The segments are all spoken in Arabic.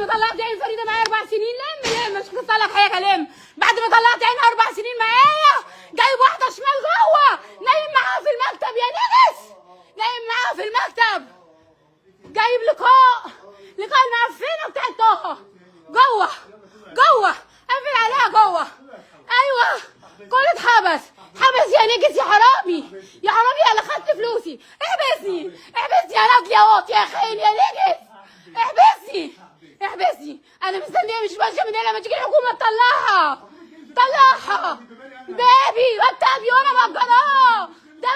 ما طلعت عين فريده معايا 4 سنين لم مش هحط لك حاجه لم. بعد ما طلعت عين 4 سنين معايا جايب واحده شمال جوه نايم معاها في المكتب يا نجس، نايم معاها في المكتب، جايب لقاء المعفنه بتاعت طه جوه قافل عليها جوه. ايوه كله اتحبس يا نجس يا حرامي يا حرامي انا خدت فلوسي. احبسني يا راجل يا واطي يا خاين يا نجس، احبسني انا مستنيه مش ماشيه من هنا لما تيجي الحكومه تطلعها بيبي مكتبي وانا مأجراه، ده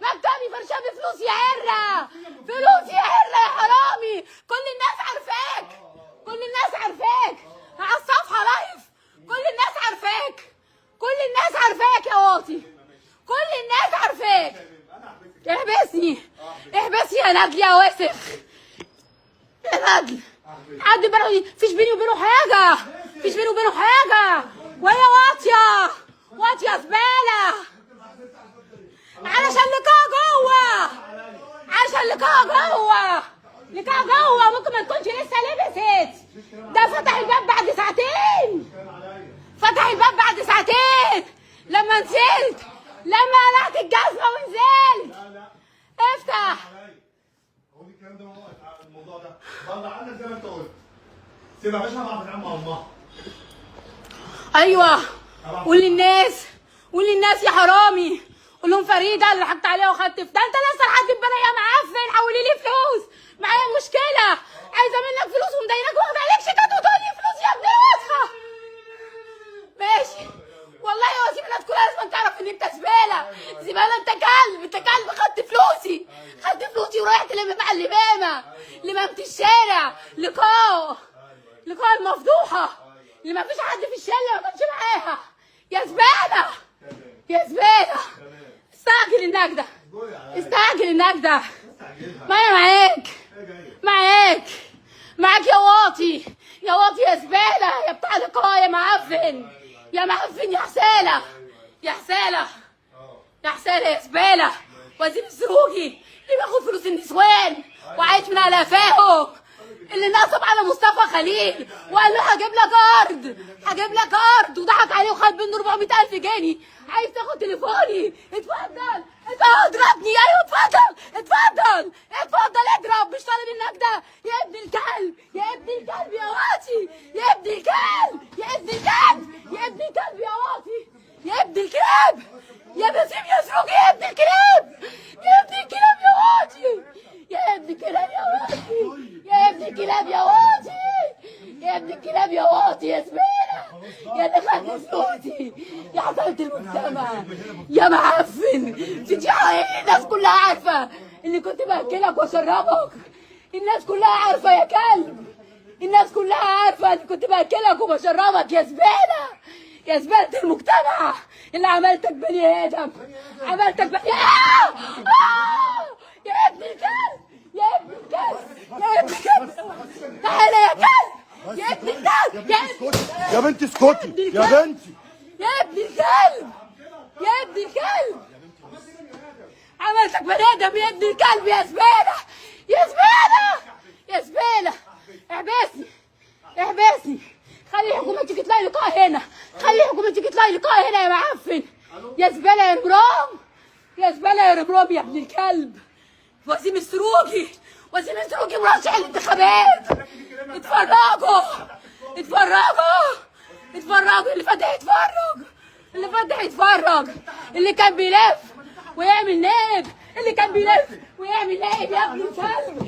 مكتبي فرشاه بفلوسي يا عره، فلوسي يا عره يا حرامي. كل الناس عارفاك على الصفحه لايف، كل الناس عارفاك يا واطي، كل الناس عارفاك. احبسني يا نجل يا وسخ يا نجل. حد فيش بيني وبينه حاجه وهي واطيه زباله علشان لقاها جوه ممكن ما تكونش لسه لبست. ده فتح الباب بعد ساعتين لما نزلت، لما قلعت الجزمه ونزلت. افتح هو الكلام ده الموضوع ده طلع عنك زي ما انت قلت. سيبها باشا مع بتعمل مع امها. ايوه قول للناس يا حرامي، قول لهم فريده اللي حكت عليها وخدت ده. انت لسه لحد امبارح يا معفن حولي لي فلوس، معايا مشكله عايزه منك فلوس ومدينك واخده عليك شيكات وتقول لي فلوس يا ابن الوسخه. ماشي والله يا وسيم الناس كلها لازم تعرف ان انت زباله انت كلب. خدت فلوسي ورحت مع لمامة الشارع لقاء المفضوحه اللي ما فيش حد في الشارع ما كانش معاها. يا زباله استعجل النجده ما انا معاك يا واطي يا زباله يا بتاع لقاء يا معفن يا حساله يا زباله. وزير السروجي اللي بياخد فلوس النسوان وعايش من على قفاه، اللي نصب على مصطفى خليل وقال له هجيب لك ارض وضحك عليه وخد منه 400,000 جنيه. عايز تاخد تليفوني؟ اتفضل اضربني. ايوه اتفضل اضرب. مش طالب النجده يا ابن الكلب يا واطي يا ابن الكلب يا واطي يا ابن الكلب يا بسيم يا سروجي يا ابن الكلاب يا واطي يا ابن الكلاب يا واطي يا زباله يا اللي خدت فلوسي يا حضرة المجتمع يا معفن. الناس كلها عارفه اني كنت باكلك واشربك، الناس كلها عارفه يا كلب، الناس كلها عارفه اني كنت باكلك وبشربك يا زباله المجتمع اللي عملتك بني ادم يا ابن الكلب تعالى يا كلب يا ابن الكلب يا بنتي اسكتي يا بنتي يا ابن الكلب عملتك بني ادم يا ابن الكلب يا زباله. احبسني خلي الحكومه تيجي تلاقي لقاء هنا يا معفن يا زباله يا رمرام يا ابن الكلب. وسيم السروجي مرشح الانتخابات. اتفرجوا اللي فتح يتفرج اللي كان بيلف ويعمل نائب يا ابن الكلب